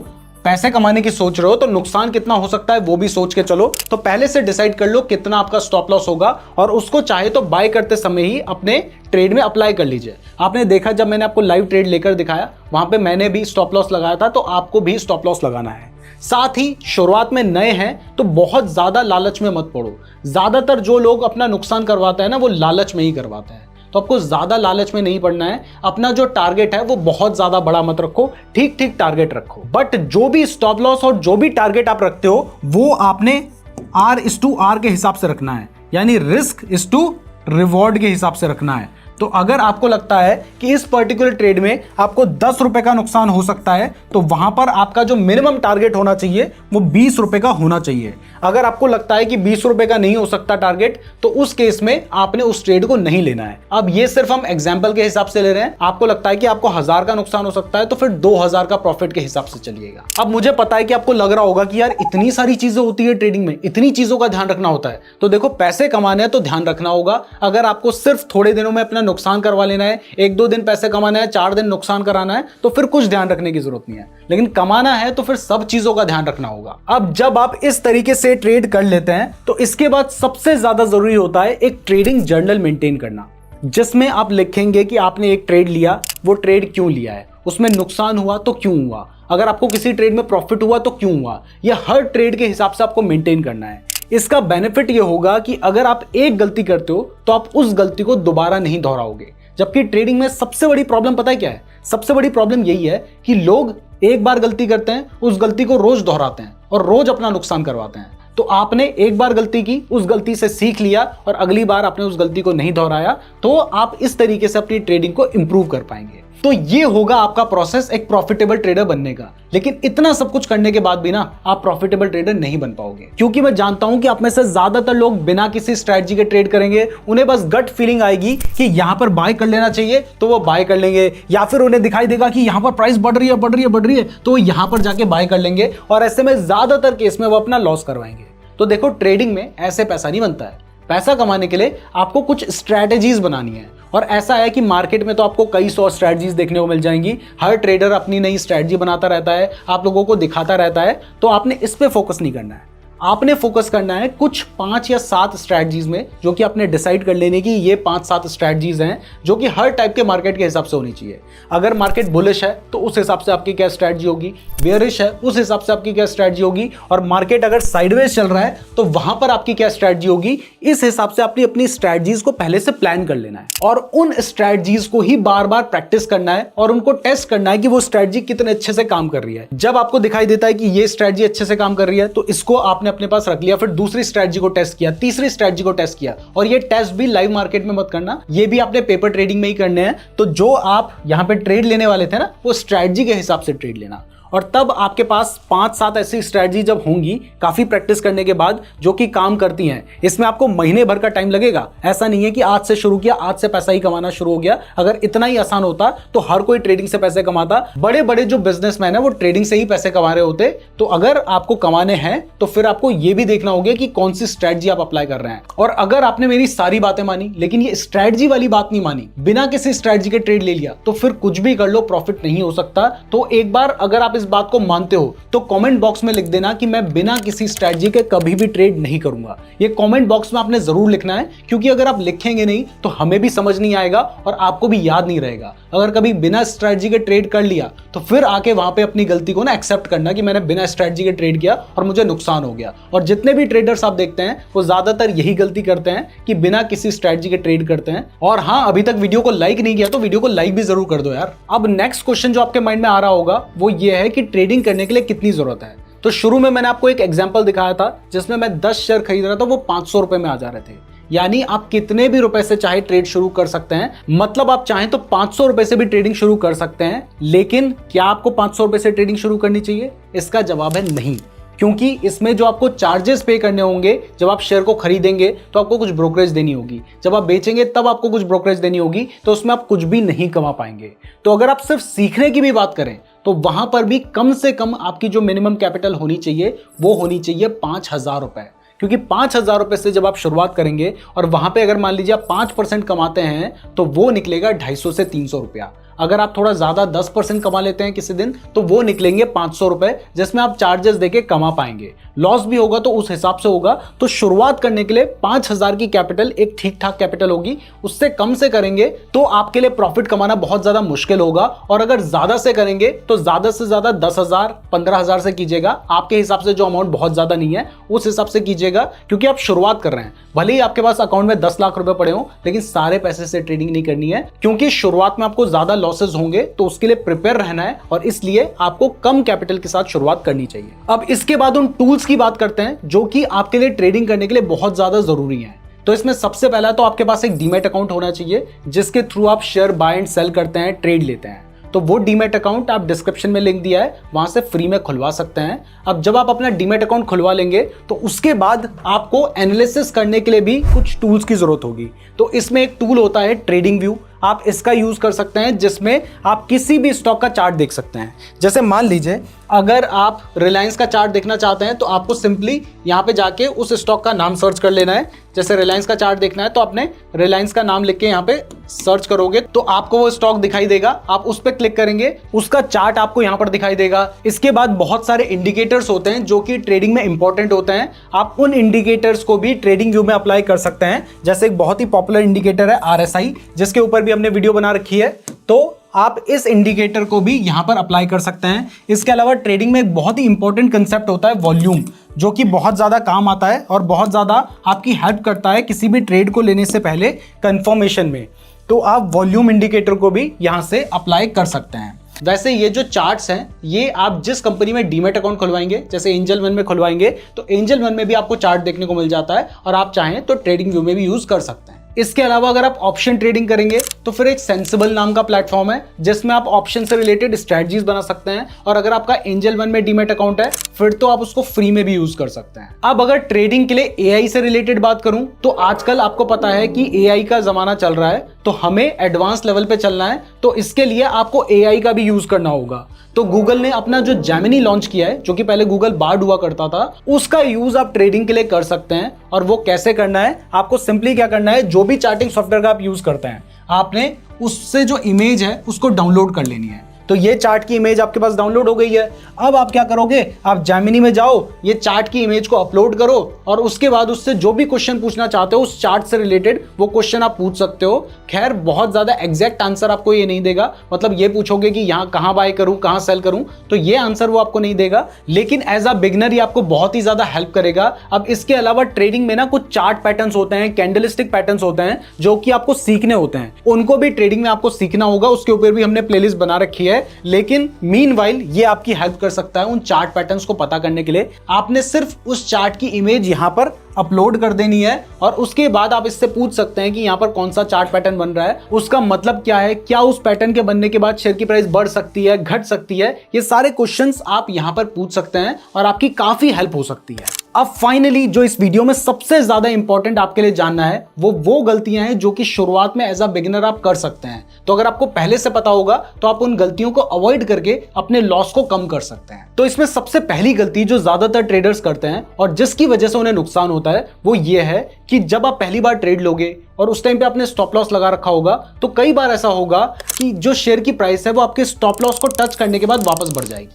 पैसे कमाने की सोच रहे हो, तो नुकसान कितना हो सकता है वो भी सोच के चलो। तो पहले से डिसाइड कर लो कितना आपका स्टॉप लॉस होगा और उसको चाहे तो बाय करते समय ही अपने ट्रेड में अप्लाई कर लीजिए। आपने देखा जब मैंने आपको लाइव ट्रेड लेकर दिखाया वहां पे मैंने भी स्टॉप लॉस लगाया था, तो आपको भी स्टॉप लॉस लगाना है। साथ ही शुरुआत में नए हैं तो बहुत ज्यादा लालच में मत पड़ो। ज्यादातर जो लोग अपना नुकसान करवाते हैं ना, वो लालच में ही करवाते हैं, तो आपको ज्यादा लालच में नहीं पड़ना है। अपना जो टारगेट है वो बहुत ज्यादा बड़ा मत रखो, ठीक ठीक टारगेट रखो। बट जो भी स्टॉप लॉस और जो भी टारगेट आप रखते हो वो आपने R/R के हिसाब से रखना है, यानी रिस्क इज टू रिवॉर्ड के हिसाब से रखना है। तो अगर आपको लगता है कि इस पर्टिकुलर ट्रेड में आपको 10 रुपए का नुकसान हो सकता है, तो वहां पर आपका जो मिनिमम टारगेट होना चाहिए वो 20 रुपए का होना चाहिए। अगर आपको लगता है कि 20 रुपए का नहीं हो सकता टारगेट, तो उस केस में आपने उस ट्रेड को नहीं लेना है। अब ये सिर्फ हम एग्जाम्पल के हिसाब से ले रहे हैं। आपको लगता है कि आपको 1000 का नुकसान हो सकता है, तो फिर 2000 का प्रॉफिट के हिसाब से चलिएगा। अब मुझे पता है कि आपको लग रहा होगा कि यार इतनी सारी चीजें होती है ट्रेडिंग में, इतनी चीजों का ध्यान रखना होता है। तो देखो, पैसे कमाने हैं तो ध्यान रखना होगा। अगर आपको सिर्फ थोड़े दिनों में अपना नुकसान करवा लेना है, 1-2 दिन पैसे कमाना है, 4 दिन नुकसान कराना है, तो फिर कुछ ध्यान रखने की जरूरत नहीं है। लेकिन कमाना है तो फिर सब चीजों का ध्यान रखना होगा। अब जब आप इस तरीके से ट्रेड कर लेते हैं, तो इसके बाद सबसे ज्यादा जरूरी होता है एक ट्रेडिंग जर्नल मेंटेन करना, जिसमें आप लिखेंगे कि आपने एक ट्रेड लिया, वो ट्रेड क्यों लिया है, उसमें नुकसान हुआ तो क्यों हुआ, अगर आपको किसी ट्रेड में प्रॉफिट हुआ तो क्यों हुआ। यह हर ट्रेड के हिसाब से आपको मेंटेन करना है। इसका बेनिफिट यह होगा कि अगर आप एक गलती करते हो तो आप उस गलती को दोबारा नहीं दोहराओगे। जबकि ट्रेडिंग में सबसे बड़ी प्रॉब्लम पता है क्या है? सबसे बड़ी प्रॉब्लम यही है कि लोग एक बार गलती करते हैं, उस गलती को रोज दोहराते हैं और रोज अपना नुकसान करवाते हैं। तो आपने एक बार गलती की, उस गलती से सीख लिया और अगली बार आपने उस गलती को नहीं दोहराया, तो आप इस तरीके से अपनी ट्रेडिंग को इंप्रूव कर पाएंगे। तो ये होगा आपका प्रोसेस एक प्रॉफिटेबल ट्रेडर बनने का। लेकिन इतना सब कुछ करने के बाद भी ना आप प्रॉफिटेबल ट्रेडर नहीं बन पाओगे, क्योंकि मैं जानता हूं कि आप में से ज्यादातर लोग बिना किसी स्ट्रेटजी के ट्रेड करेंगे। उन्हें बस गट फीलिंग आएगी कि यहां पर बाय कर लेना चाहिए, तो वो बाय कर लेंगे, या फिर उन्हें दिखाई देगा कि यहां पर प्राइस बढ़ रही है, तो यहां पर जाके बाय कर लेंगे और ऐसे में ज्यादातर केस में वो अपना लॉस करवाएंगे। तो देखो, ट्रेडिंग में ऐसे पैसा नहीं बनता है। पैसा कमाने के लिए आपको कुछ स्ट्रैटेजीज बनानी है, और ऐसा है कि मार्केट में तो आपको कई 100 स्ट्रैटेजीज देखने को मिल जाएंगी। हर ट्रेडर अपनी नई स्ट्रैटेजी बनाता रहता है, आप लोगों को दिखाता रहता है। तो आपने इस पे फोकस नहीं करना है, आपने फोकस करना है कुछ 5 या 7 स्ट्रैटेजीज में, जो कि आपने डिसाइड कर लेने की ये 5-7 स्ट्रैटेजीज हैं जो कि हर टाइप के मार्केट के हिसाब से होनी चाहिए। अगर मार्केट बुलिश है तो उस हिसाब से आपकी क्या स्ट्रैटेजी होगी, बेयरिश है उस हिसाब से आपकी क्या स्ट्रैटेजी होगी, और मार्केट अगर साइडवेज चल रहा है तो वहां पर आपकी क्या स्ट्रैटेजी होगी। इस हिसाब से अपनी स्ट्रैटेजीज को पहले से प्लान कर लेना है और उन स्ट्रैटेजीज को ही बार बार प्रैक्टिस करना है और उनको टेस्ट करना है कि वो स्ट्रैटेजी कितने अच्छे से काम कर रही है। जब आपको दिखाई देता है कि ये स्ट्रैटेजी अच्छे से काम कर रही है, तो इसको आपने अपने पास रख लिया। फिर दूसरी स्ट्रैटेजी को टेस्ट किया, तीसरी स्ट्रैटेजी को टेस्ट किया, और ये टेस्ट भी लाइव मार्केट में मत करना, ये भी आपने पेपर ट्रेडिंग में ही करने हैं। तो जो आप यहां पे ट्रेड लेने वाले थे ना, वो स्ट्रैटेजी के हिसाब से ट्रेड लेना। और तब आपके पास 5-7 ऐसी स्ट्रैटेजी जब होंगी काफी प्रैक्टिस करने के बाद, जो कि काम करती हैं, इसमें आपको महीने भर का टाइम लगेगा। ऐसा नहीं है कि आज से शुरू किया, आज से पैसा ही कमाना शुरू हो गया। अगर इतना ही आसान होता तो हर कोई ट्रेडिंग से पैसे कमाता। बड़े बड़े जो बिजनेसमैन है वो ट्रेडिंग से ही पैसे कमा रहे होते। तो अगर आपको कमाने हैं तो फिर आपको यह भी देखना होगा कि कौन सी स्ट्रैटेजी आप अप्लाई कर रहे हैं। और अगर आपने मेरी सारी बातें मानी लेकिन ये स्ट्रैटेजी वाली बात नहीं मानी, बिना किसी स्ट्रैटेजी के ट्रेड ले लिया, तो फिर कुछ भी कर लो, प्रॉफिट नहीं हो सकता। तो एक बार अगर आप इस बात को मानते हो तो कमेंट बॉक्स में लिख देना कि मैं बिना किसी स्ट्रैटेजी के कभी भी ट्रेड नहीं करूंगा। ये कमेंट बॉक्स में आपने जरूर लिखना है, क्योंकि अगर आप लिखेंगे नहीं तो हमें भी समझ नहीं आएगा और आपको भी याद नहीं रहेगा। अगर कभी बिना स्ट्रैटेजी के ट्रेड कर लिया तो फिर आके वहां पे अपनी गलती को ना एक्सेप्ट करना कि मैंने बिना स्ट्रैटेजी के ट्रेड किया और मुझे नुकसान हो गया। और जितने भी ट्रेडर्स आप देखते हैं वो ज्यादातर यही गलती करते हैं कि बिना किसी स्ट्रैटेजी के ट्रेड करते हैं। और हाँ, अभी तक वीडियो को लाइक नहीं किया तो वीडियो को लाइक भी जरूर कर दो यार। अब नेक्स्ट क्वेश्चन जो आपके माइंड में आ रहा होगा वो ये है कि ट्रेडिंग करने के लिए कितनी जरूरत है। तो शुरू में मैंने आपको एक एग्जांपल दिखाया था जिसमें मैं 10 शेयर खरीद रहा था, वो 500 रुपए में आ जा रहे थे। यानी आप कितने भी रुपए से चाहे ट्रेड शुरू कर सकते हैं। मतलब आप चाहें तो 500 रुपए से भी ट्रेडिंग शुरू कर सकते हैं। लेकिन क्या आपको 500 रुपए से ट्रेडिंग शुरू करनी चाहिए? इसका जवाब है नहीं, क्योंकि इसमें जो आपको चार्जेस पे करने होंगे, जब आप शेयर को खरीदेंगे तो आपको कुछ ब्रोकरेज देनी होगी, जब आप बेचेंगे तब आपको कुछ ब्रोकरेज देनी होगी, तो उसमें आप कुछ भी नहीं कमा पाएंगे। तो अगर आप सिर्फ सीखने की भी बात करें तो वहां पर भी कम से कम आपकी जो मिनिमम कैपिटल होनी चाहिए वो होनी चाहिए 5,000 रुपए। क्योंकि 5,000 रुपए से जब आप शुरुआत करेंगे और वहां पे अगर मान लीजिए आप 5% कमाते हैं तो वो निकलेगा 250 से 300 रुपया। अगर आप थोड़ा ज्यादा 10% कमा लेते हैं किसी दिन तो वो निकलेंगे 500 रुपए, जिसमें आप चार्जेस देके कमा पाएंगे। लॉस भी होगा तो उस हिसाब से होगा। तो शुरुआत करने के लिए 5,000 की कैपिटल एक ठीक ठाक कैपिटल होगी। उससे कम से करेंगे तो आपके लिए प्रॉफिट कमाना बहुत ज्यादा मुश्किल होगा, और अगर ज्यादा से करेंगे तो ज्यादा से ज्यादा 10,000 15,000 से कीजिएगा। आपके हिसाब से जो अमाउंट बहुत ज्यादा नहीं है उस हिसाब से कीजिएगा, क्योंकि आप शुरुआत कर रहे हैं। भले ही आपके पास अकाउंट में 10 लाख रुपए पड़े हो, लेकिन सारे पैसे से ट्रेडिंग नहीं करनी है, क्योंकि शुरुआत में आपको ज्यादा लॉसेस होंगे। तो उसके लिए प्रिपेयर रहना है, और इसलिए आपको कम कैपिटल के साथ शुरुआत करनी चाहिए। अब इसके बाद उन टूल्स की बात करते हैं जो कि आपके लिए ट्रेडिंग करने के लिए बहुत ज्यादा जरूरी है। तो इसमें सबसे पहला तो आपके पास एक डीमैट अकाउंट होना चाहिए, जिसके थ्रू आप शेयर बाय एंड सेल करते हैं, ट्रेड लेते हैं। तो वो डीमैट अकाउंट आप डिस्क्रिप्शन में लिंक दिया है, वहां से फ्री में खुलवा सकते हैं। अब जब आप अपना डीमैट अकाउंट खुलवा लेंगे तो उसके बाद आपको एनालिसिस करने के लिए भी कुछ टूल्स की जरूरत होगी। तो इसमें एक टूल होता है ट्रेडिंग व्यू, आप इसका यूज कर सकते हैं, जिसमें आप किसी भी स्टॉक का चार्ट देख सकते हैं। जैसे मान लीजिए अगर आप रिलायंस का चार्ट देखना चाहते हैं तो आपको सिंपली यहाँ पे जाके उस स्टॉक का नाम सर्च कर लेना है। जैसे रिलायंस का चार्ट देखना है तो आपने रिलायंस का नाम लिख के यहाँ पे सर्च करोगे तो आपको वो स्टॉक दिखाई देगा। आप उस पर क्लिक करेंगे, उसका चार्ट आपको यहाँ पर दिखाई देगा। इसके बाद बहुत सारे इंडिकेटर्स होते हैं जो कि ट्रेडिंग में इंपॉर्टेंट होते हैं। आप उन इंडिकेटर्स को भी ट्रेडिंग व्यू में अप्लाई कर सकते हैं। जैसे एक बहुत ही पॉपुलर इंडिकेटर है RSI, जिसके ऊपर भी हमने वीडियो बना रखी है। तो आप इस इंडिकेटर को भी यहां पर अप्लाई कर सकते हैं। इसके अलावा ट्रेडिंग में एक बहुत ही इंपॉर्टेंट कंसेप्ट होता है वॉल्यूम, जो कि बहुत ज़्यादा काम आता है और बहुत ज़्यादा आपकी हेल्प करता है किसी भी ट्रेड को लेने से पहले कंफर्मेशन में। तो आप वॉल्यूम इंडिकेटर को भी यहां से अप्लाई कर सकते हैं। वैसे ये जो चार्ट्स हैं ये आप जिस कंपनी में डीमैट अकाउंट खुलवाएंगे, जैसे एंजल वन में खुलवाएंगे तो एंजल वन में भी आपको चार्ट देखने को मिल जाता है, और आप चाहें तो ट्रेडिंग व्यू में भी यूज कर सकते हैं। इसके अलावा अगर आप ऑप्शन ट्रेडिंग करेंगे तो फिर एक सेंसिबल नाम का प्लेटफॉर्म है, जिसमें आप ऑप्शन से रिलेटेड स्ट्रेटजीज बना सकते हैं। और अगर आपका एंजल वन में डीमैट अकाउंट है फिर तो आप उसको फ्री में भी यूज कर सकते हैं। अब अगर ट्रेडिंग के लिए AI से रिलेटेड बात करूं तो आजकल आपको पता है कि AI का जमाना चल रहा है, तो हमें एडवांस लेवल पे चलना है। तो इसके लिए आपको AI का भी यूज करना होगा। तो गूगल ने अपना जो जेमिनी लॉन्च किया है, जो कि पहले गूगल बार्ड हुआ करता था, उसका यूज आप ट्रेडिंग के लिए कर सकते हैं। और वो कैसे करना है, आपको सिंपली क्या करना है, जो भी चार्टिंग सॉफ्टवेयर का आप यूज करते हैं आपने उससे जो इमेज है उसको डाउनलोड कर लेनी है। तो ये चार्ट की इमेज आपके पास डाउनलोड हो गई है। अब आप क्या करोगे, आप जेमिनी में जाओ, ये चार्ट की इमेज को अपलोड करो, और उसके बाद उससे जो भी क्वेश्चन पूछना चाहते हो उस चार्ट से रिलेटेड वो क्वेश्चन आप पूछ सकते हो। खैर बहुत ज्यादा एग्जैक्ट आंसर आपको ये नहीं देगा, मतलब ये पूछोगे कि यहाँ कहाँ बाय करूँ कहाँ सेल करूँ, तो ये आंसर वो आपको नहीं देगा, लेकिन एज अ बिगनर ये आपको बहुत ही ज्यादा हेल्प करेगा। अब इसके अलावा ट्रेडिंग में ना कुछ चार्ट पैटर्न्स होते हैं, कैंडलस्टिक पैटर्न्स होते हैं, जो कि आपको सीखने होते हैं। उनको भी ट्रेडिंग में आपको सीखना होगा, उसके ऊपर भी हमने प्लेलिस्ट बना रखी है। लेकिन मीनवाइल ये आपकी हेल्प कर सकता है उन चार्ट पैटर्न्स को पता करने के लिए। आपने सिर्फ उस चार्ट की इमेज यहां पर अपलोड कर देनी है, और उसके बाद आप इससे पूछ सकते हैं कि यहां पर कौन सा चार्ट पैटर्न बन रहा है, उसका मतलब क्या है, क्या उस पैटर्न के बनने के बाद शेयर की प्राइस बढ़ सकती है, घट सकती है। ये सारे क्वेश्चंस आप यहां पर पूछ सकते हैं और आपकी काफी हेल्प हो सकती है। अब फाइनली जो इस वीडियो में सबसे ज्यादा इंपॉर्टेंट आपके लिए जानना है वो गलतियां हैं जो कि शुरुआत में एज अ बिगिनर आप कर सकते हैं। तो अगर आपको पहले से पता होगा तो आप उन गलतियों को अवॉइड करके अपने लॉस को कम कर सकते हैं। तो इसमें सबसे पहली गलती जो ज्यादातर ट्रेडर्स करते हैं और जिसकी वजह से उन्हें नुकसान होता है वो ये है कि जब आप पहली बार ट्रेड लोगे और उस टाइम पे आपने स्टॉप लॉस लगा रखा होगा, तो कई बार ऐसा होगा कि जो शेयर की प्राइस है वो आपके स्टॉप लॉस को टच करने के बाद वापस बढ़ जाएगी।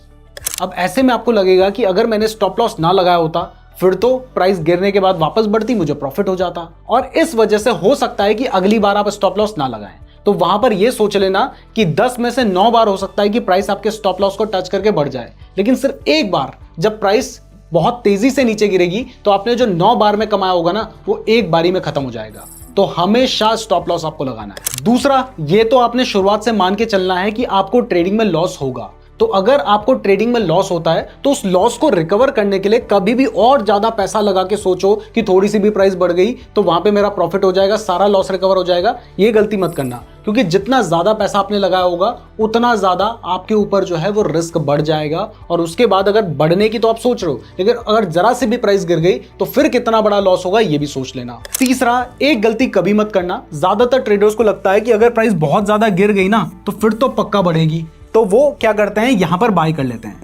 अब ऐसे में आपको लगेगा कि अगर मैंने स्टॉप लॉस ना लगाया होता फिर तो प्राइस गिरने के बाद वापस बढ़ती, मुझे प्रॉफिट हो जाता। और इस वजह से हो सकता है कि अगली बार आप स्टॉप लॉस ना लगाएं। तो वहां पर यह सोच लेना कि 10 में से 9 बार हो सकता है कि प्राइस आपके स्टॉप लॉस को टच करके बढ़ जाए, लेकिन सिर्फ एक बार जब प्राइस बहुत तेजी से नीचे गिरेगी तो आपने जो 9 बार में कमाया होगा ना वो एक बारी में खत्म हो जाएगा। तो हमेशा स्टॉप लॉस आपको लगाना है। दूसरा, ये तो आपने शुरुआत से मान के चलना है कि आपको ट्रेडिंग में लॉस होगा। तो अगर आपको ट्रेडिंग में लॉस होता है तो उस लॉस को रिकवर करने के लिए कभी भी और ज्यादा पैसा लगा के सोचो कि थोड़ी सी भी प्राइस बढ़ गई तो वहां पे मेरा प्रॉफिट हो जाएगा, सारा लॉस रिकवर हो जाएगा। ये गलती मत करना, क्योंकि जितना ज्यादा पैसा आपने लगाया होगा उतना ज्यादा आपके ऊपर जो है वो रिस्क बढ़ जाएगा। और उसके बाद अगर बढ़ने की तो आप सोच रहे हो, लेकिन अगर जरा से भी प्राइस गिर गई तो फिर कितना बड़ा लॉस होगा ये भी सोच लेना। तीसरा, एक गलती कभी मत करना। ज्यादातर ट्रेडर्स को लगता है कि अगर प्राइस बहुत ज्यादा गिर गई ना तो फिर तो पक्का बढ़ेगी, तो वो क्या करते हैं, यहां पर बाय कर लेते हैं।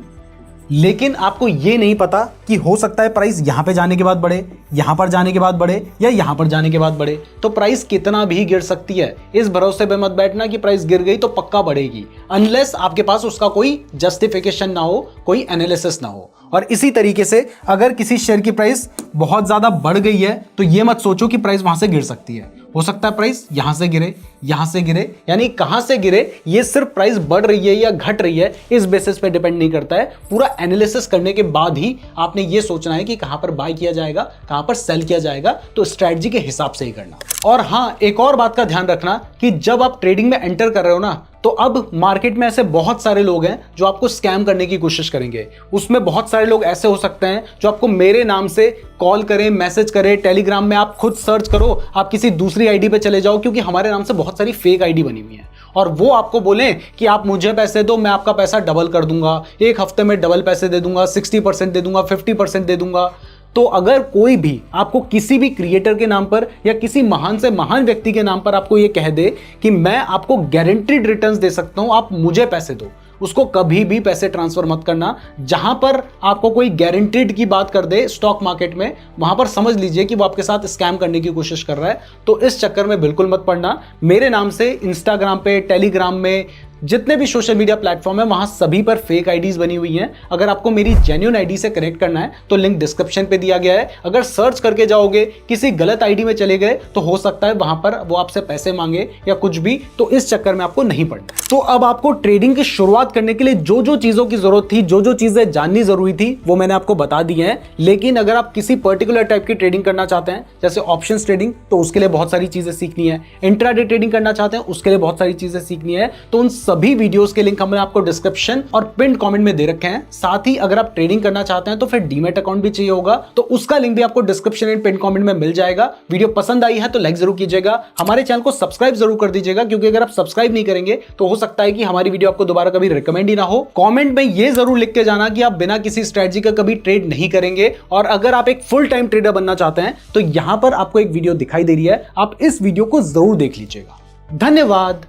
लेकिन आपको ये नहीं पता कि हो सकता है प्राइस यहां पे जाने के बाद बढ़े, यहां पर जाने के बाद बढ़े या यहां पर जाने के बाद बढ़े। तो प्राइस कितना भी गिर सकती है, इस भरोसे पे मत बैठना कि प्राइस गिर गई तो पक्का बढ़ेगी, अनलेस आपके पास उसका कोई जस्टिफिकेशन ना हो, कोई एनालिसिस ना हो। और इसी तरीके से अगर किसी शेयर की प्राइस बहुत ज्यादा बढ़ गई है तो ये मत सोचो कि प्राइस वहां से गिर सकती है। हो सकता है प्राइस यहां से गिरे, यहां से गिरे, यानी कहां से गिरे ये सिर्फ प्राइस बढ़ रही है या घट रही है इस बेसिस पे डिपेंड नहीं करता है। पूरा एनालिसिस करने के बाद ही आपने ये सोचना है कि कहां पर बाय किया जाएगा, कहां पर सेल किया जाएगा, तो स्ट्रेटजी के हिसाब से ही करना। और हाँ, एक और बात का ध्यान रखना कि जब आप ट्रेडिंग में एंटर कर रहे हो ना, तो अब मार्केट में ऐसे बहुत सारे लोग हैं जो आपको स्कैम करने की कोशिश करेंगे। उसमें बहुत सारे लोग ऐसे हो सकते हैं जो आपको मेरे नाम से कॉल करें, मैसेज करें, टेलीग्राम में आप खुद सर्च करो, आप किसी दूसरी आईडी पे चले जाओ, क्योंकि हमारे नाम से बहुत सारी फेक आईडी बनी हुई है, और वो आपको बोलें कि आप मुझे पैसे दो, मैं आपका पैसा डबल कर दूंगा, एक हफ्ते में डबल पैसे दे दूंगा, 60% दे दूंगा, 50% दे दूंगा। तो अगर कोई भी आपको किसी भी क्रिएटर के नाम पर या किसी महान से महान व्यक्ति के नाम पर आपको ये कह दे कि मैं आपको गारंटीड रिटर्न्स दे सकता हूं, आप मुझे पैसे दो, उसको कभी भी पैसे ट्रांसफर मत करना। जहां पर आपको कोई गारंटीड की बात कर दे स्टॉक मार्केट में, वहां पर समझ लीजिए कि वो आपके साथ स्कैम करने की कोशिश कर रहा है। तो इस चक्कर में बिल्कुल मत पड़ना। मेरे नाम से इंस्टाग्राम पे, टेलीग्राम में, जितने भी सोशल मीडिया प्लेटफॉर्म है, वहां सभी पर फेक आईडीज बनी हुई हैं। अगर आपको मेरी जेन्युइन आईडी से कनेक्ट करना है तो लिंक डिस्क्रिप्शन पे दिया गया है। अगर सर्च करके जाओगे, किसी गलत आईडी में चले गए, तो हो सकता है वहां पर वो आपसे पैसे मांगे या कुछ भी, तो इस चक्कर में आपको नहीं पड़ना। तो अब आपको ट्रेडिंग की शुरुआत करने के लिए जो जो चीजों की जरूरत थी, जो जो चीजें जाननी जरूरी थी, वो मैंने आपको बता दी है। लेकिन अगर आप किसी पर्टिकुलर टाइप की ट्रेडिंग करना चाहते हैं, जैसे ऑप्शंस ट्रेडिंग, तो उसके लिए बहुत सारी चीजें सीखनी है। इंट्राडे ट्रेडिंग करना चाहते हैं, उसके लिए बहुत सारी चीजें सीखनी है। तो उन सभी वीडियोस के लिंक हमने आपको डिस्क्रिप्शन और पिन कमेंट में दे रखे हैं। साथ ही अगर आप ट्रेडिंग करना चाहते हैं तो फिर डीमैट अकाउंट भी चाहिए होगा, तो उसका लिंक भी आपको डिस्क्रिप्शन एंड पिन कमेंट में मिल जाएगा। वीडियो पसंद आई है तो लाइक जरूर कीजिएगा, हमारे चैनल को सब्सक्राइब जरूर कर दीजिएगा, क्योंकि अगर आप सब्सक्राइब नहीं करेंगे तो हो सकता है कि हमारी वीडियो आपको दोबारा कभी रिकमेंड ही ना हो। कमेंट में ये जरूर लिख के जाना कि आप बिना किसी स्ट्रेटजी का कभी ट्रेड नहीं करेंगे। और अगर आप एक फुल टाइम ट्रेडर बनना चाहते हैं तो यहां पर आपको एक वीडियो दिखाई दे रही है, आप इस वीडियो को जरूर देख लीजिएगा। धन्यवाद।